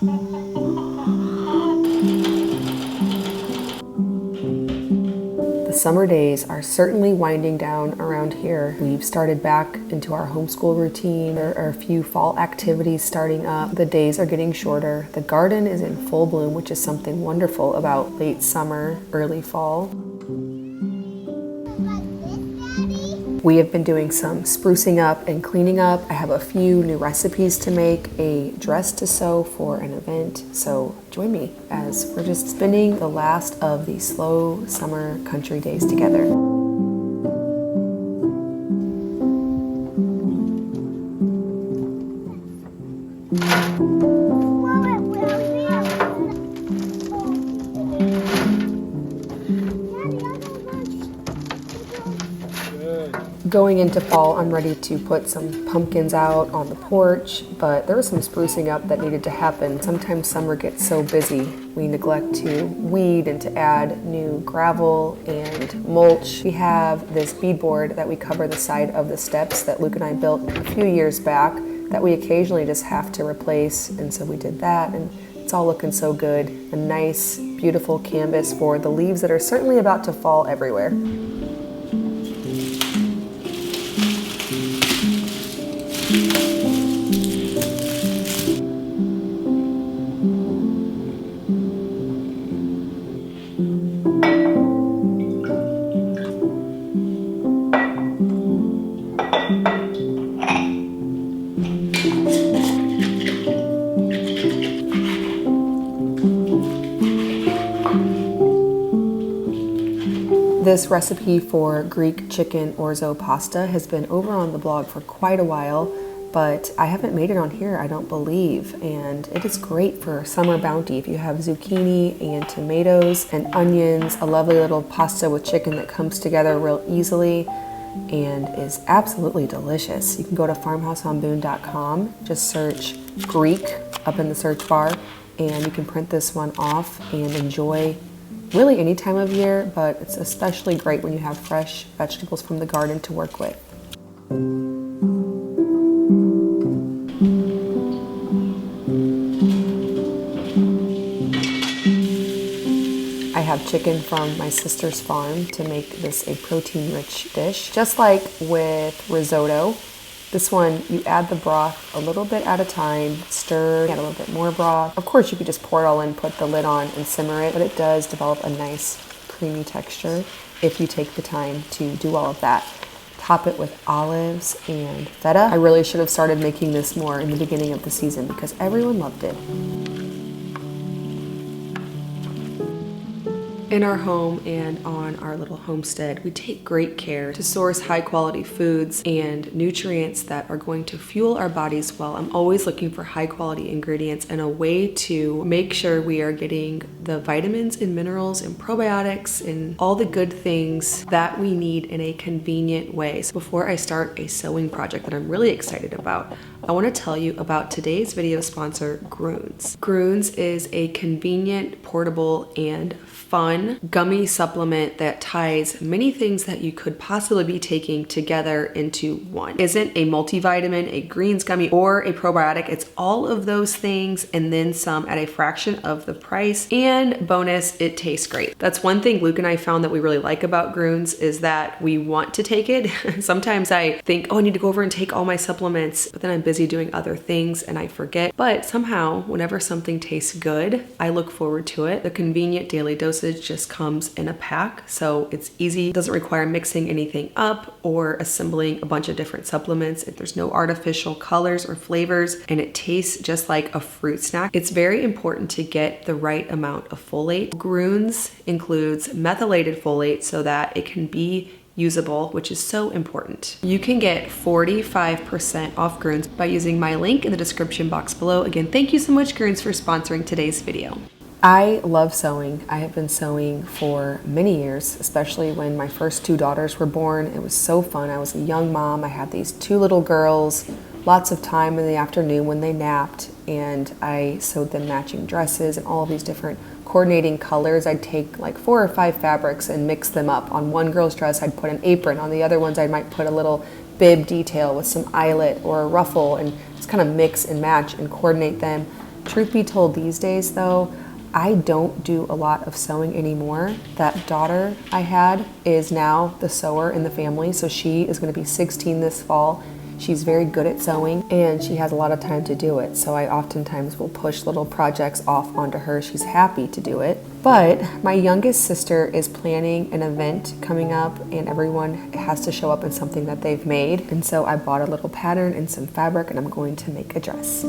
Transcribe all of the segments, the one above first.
The summer days are certainly winding down around here. We've started back into our homeschool routine. There are a few fall activities starting up. The days are getting shorter. The garden is in full bloom, which is something wonderful about late summer, early fall. We have been doing some sprucing up and cleaning up. I have a few new recipes to make, a dress to sew for an event. So join me as we're just spending the last of these slow summer country days together. Going into fall, I'm ready to put some pumpkins out on the porch, but there was some sprucing up that needed to happen. Sometimes summer gets so busy, we neglect to weed and to add new gravel and mulch. We have this beadboard that we cover the side of the steps that Luke and I built a few years back that we occasionally just have to replace, and so we did that, and it's all looking so good. A nice, beautiful canvas for the leaves that are certainly about to fall everywhere. This recipe for Greek chicken orzo pasta has been over on the blog for quite a while, but I haven't made it on here, I don't believe, and it is great for summer bounty. If you have zucchini and tomatoes and onions, a lovely little pasta with chicken that comes together real easily and is absolutely delicious. You can go to farmhouseonboone.com, just search Greek up in the search bar, and you can print this one off and enjoy really any time of year, but it's especially great when you have fresh vegetables from the garden to work with. I have chicken from my sister's farm to make this a protein-rich dish. Just like with risotto, this one, you add the broth a little bit at a time, stir, add a little bit more broth. Of course, you could just pour it all in, put the lid on, and simmer it, but it does develop a nice creamy texture if you take the time to do all of that. Top it with olives and feta. I really should have started making this more in the beginning of the season because everyone loved it. In our home and on our little homestead, we take great care to source high quality foods and nutrients that are going to fuel our bodies well. I'm always looking for high quality ingredients and a way to make sure we are getting the vitamins and minerals and probiotics and all the good things that we need in a convenient way. So before I start a sewing project that I'm really excited about, I want to tell you about today's video sponsor, GRUN's. GRUN's is a convenient, portable, and fun gummy supplement that ties many things that you could possibly be taking together into one. It isn't a multivitamin, a greens gummy, or a probiotic. It's all of those things and then some at a fraction of the price. And bonus, it tastes great. That's one thing Luke and I found that we really like about GRUN's is that we want to take it. Sometimes I think, oh, I need to go over and take all my supplements, but then I'm busy doing other things and I forget. But somehow, whenever something tastes good, I look forward to it. The convenient daily dosage just comes in a pack, so it's easy. It doesn't require mixing anything up or assembling a bunch of different supplements. There's no artificial colors or flavors, and it tastes just like a fruit snack. It's very important to get the right amount of folate. GRUN's includes methylated folate so that it can be usable, which is so important. You can get 45% off GRUN's by using my link in the description box below. Again, thank you so much, GRUN's, for sponsoring today's video. I love sewing. I have been sewing for many years, especially when my first two daughters were born. It was so fun. I was a young mom. I had these two little girls, lots of time in the afternoon when they napped, and I sewed them matching dresses and all of these different coordinating colors. I'd take like 4 or 5 fabrics and mix them up. On one girl's dress, I'd put an apron. On the other ones, I might put a little bib detail with some eyelet or a ruffle and just kind of mix and match and coordinate them. Truth be told, these days though, I don't do a lot of sewing anymore. That daughter I had is now the sewer in the family, so she is going to be 16 this fall. She's very good at sewing and she has a lot of time to do it, so I oftentimes will push little projects off onto her. She's happy to do it. But my youngest sister is planning an event coming up and everyone has to show up in something that they've made, and so I bought a little pattern and some fabric and I'm going to make a dress.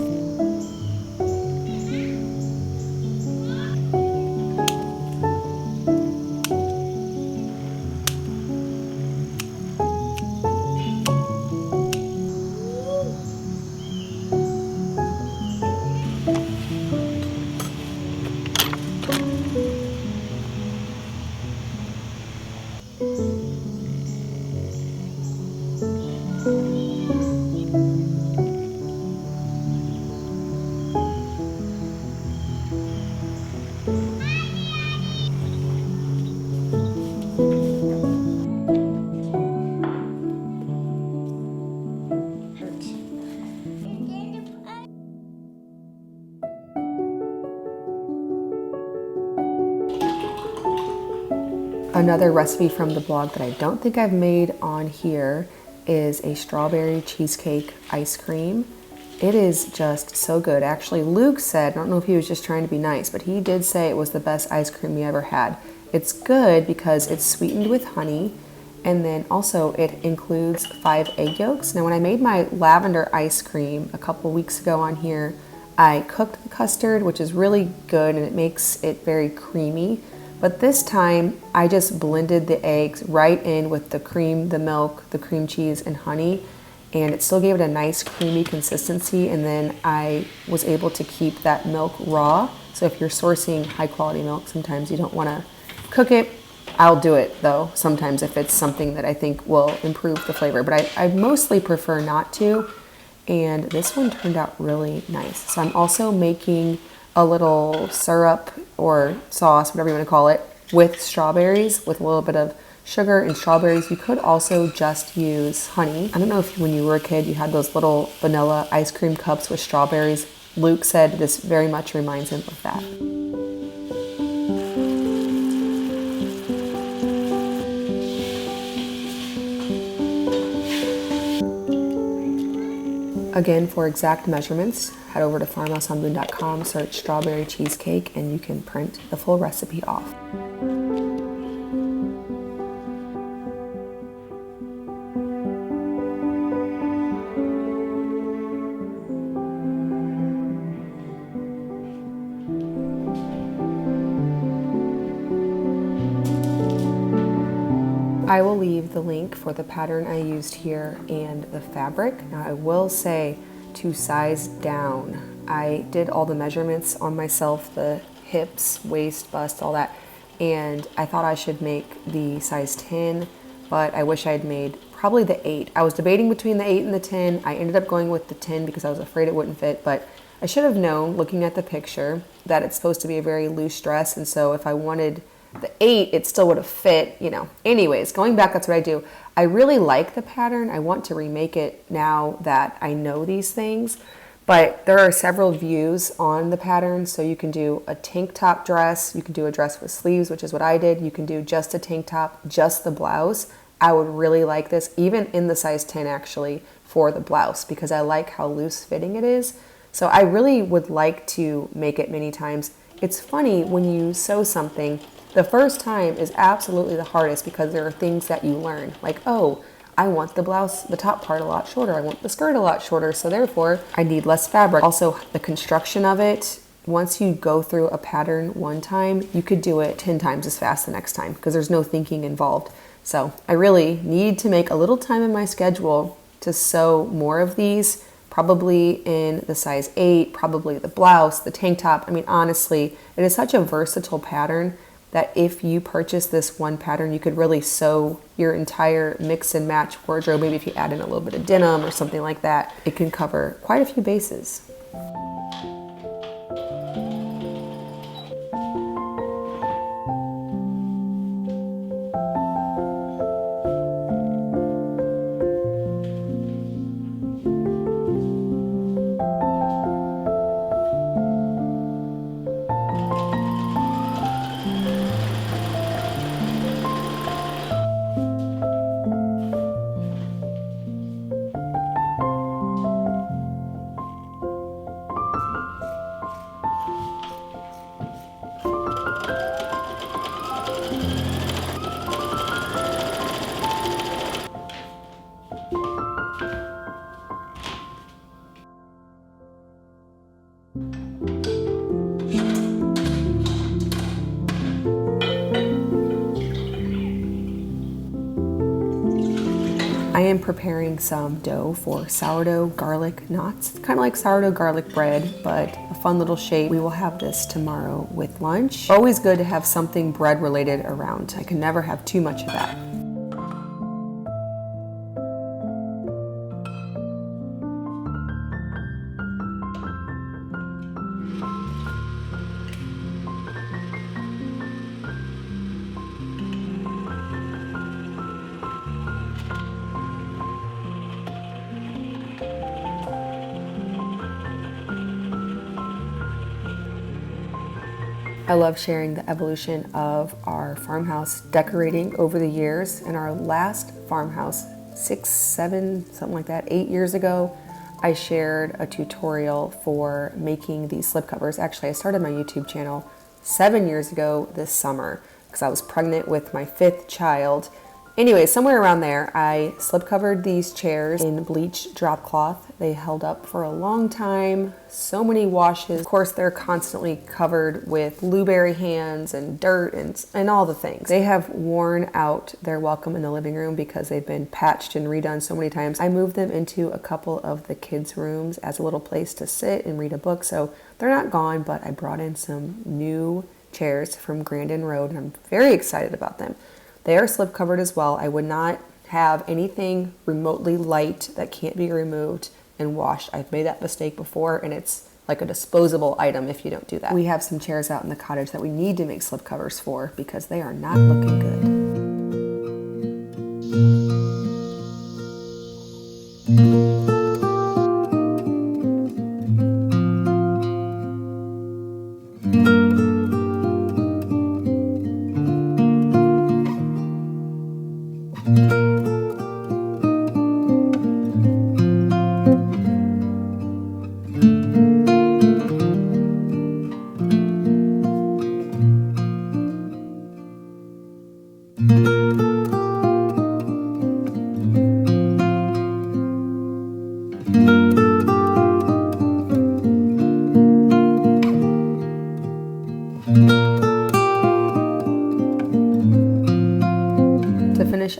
Another recipe from the blog that I don't think I've made on here is a strawberry cheesecake ice cream. It is just so good. Actually, Luke said, I don't know if he was just trying to be nice, but he did say it was the best ice cream he ever had. It's good because it's sweetened with honey, and then also it includes 5 egg yolks. Now when I made my lavender ice cream a couple weeks ago on here, I cooked the custard, which is really good and it makes it very creamy. But this time I just blended the eggs right in with the cream, the milk, the cream cheese, and honey, and it still gave it a nice creamy consistency. And then I was able to keep that milk raw. So if you're sourcing high quality milk, sometimes you don't want to cook it. I'll do it though sometimes if it's something that I think will improve the flavor, but I mostly prefer not to. And this one turned out really nice. So I'm also making a little syrup or sauce, whatever you want to call it, with strawberries, with a little bit of sugar and strawberries. You could also just use honey. I don't know if when you were a kid you had those little vanilla ice cream cups with strawberries. Luke said this very much reminds him of that. Again, for exact measurements, head over to farmhouseonboone.com, search strawberry cheesecake, and you can print the full recipe off. I will leave the link for the pattern I used here and the fabric. Now I will say to size down. I did all the measurements on myself, the hips, waist, bust, all that, and I thought I should make the size 10, but I wish I had made probably the 8. I was debating between the 8 and the 10. I ended up going with the 10 because I was afraid it wouldn't fit, but I should have known looking at the picture that it's supposed to be a very loose dress, and so if I wanted the 8, it still would have fit, you know. Anyways, going back, that's what I do. I really like the pattern. I want to remake it now that I know these things, but there are several views on the pattern. So you can do a tank top dress, you can do a dress with sleeves, which is what I did. You can do just a tank top, just the blouse. I would really like this, even in the size 10 actually, for the blouse, because I like how loose fitting it is. So I really would like to make it many times. It's funny when you sew something, the first time is absolutely the hardest because there are things that you learn. Like, oh, I want the blouse, the top part a lot shorter. I want the skirt a lot shorter, so therefore I need less fabric. Also, the construction of it, once you go through a pattern one time, you could do it 10 times as fast the next time because there's no thinking involved. So I really need to make a little time in my schedule to sew more of these, probably in the size 8, probably the blouse, the tank top. I mean, honestly, it is such a versatile pattern that if you purchase this one pattern, you could really sew your entire mix and match wardrobe. Maybe if you add in a little bit of denim or something like that, it can cover quite a few bases. am preparing some dough for sourdough garlic knots. It's kind of like sourdough garlic bread, but a fun little shape. We will have this tomorrow with lunch. Always good to have something bread related around. I can never have too much of that. I love sharing the evolution of our farmhouse decorating over the years. In our last farmhouse, 6, 7, something like that, 8 years ago, I shared a tutorial for making these slipcovers. Actually, I started my YouTube channel 7 years ago this summer because I was pregnant with my 5th child. Anyway, somewhere around there, I slipcovered these chairs in bleach drop cloth. They held up for a long time, so many washes. Of course, they're constantly covered with blueberry hands and dirt and all the things. They have worn out their welcome in the living room because they've been patched and redone so many times. I moved them into a couple of the kids' rooms as a little place to sit and read a book, so they're not gone, but I brought in some new chairs from Grandin Road, and I'm very excited about them. They are slip covered as well. I would not have anything remotely light that can't be removed and washed. I've made that mistake before, and it's like a disposable item if you don't do that. We have some chairs out in the cottage that we need to make slip covers for because they are not looking good.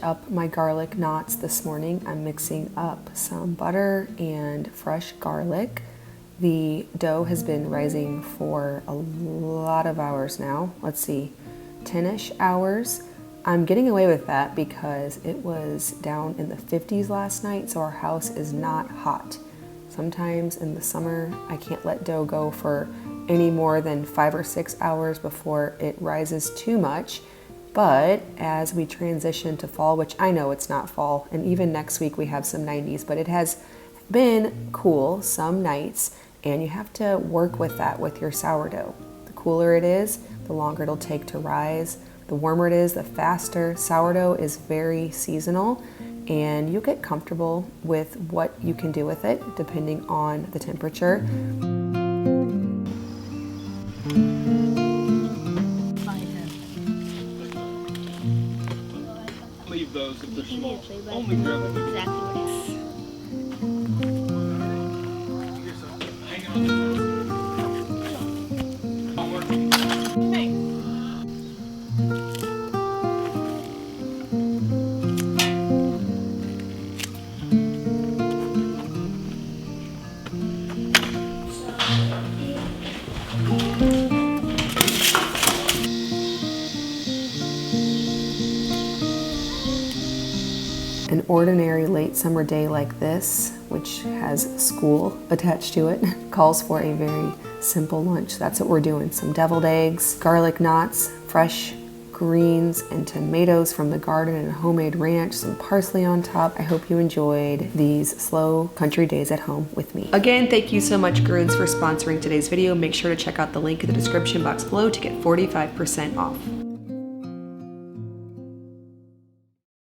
Up my garlic knots this morning, I'm mixing up some butter and fresh garlic. The dough has been rising for a lot of hours now. Let's see, 10-ish hours. I'm getting away with that because it was down in the 50s last night, so our house is not hot. Sometimes in the summer, I can't let dough go for any more than 5 or 6 hours before it rises too much. But as we transition to fall, which I know it's not fall, and even next week we have some 90s, but it has been cool some nights, and you have to work with that with your sourdough. The cooler it is, the longer it'll take to rise. The warmer it is, the faster. Sourdough is very seasonal, and you'll get comfortable with what you can do with it depending on the temperature. Leave those if they're small. Only grab them. Exactly what it is. Hang on. Not working. An ordinary late summer day like this, which has school attached to it, calls for a very simple lunch. That's what we're doing. Some deviled eggs, garlic knots, fresh greens and tomatoes from the garden and a homemade ranch, some parsley on top. I hope you enjoyed these slow country days at home with me. Again, thank you so much, Gruns, for sponsoring today's video. Make sure to check out the link in the description box below to get 45% off.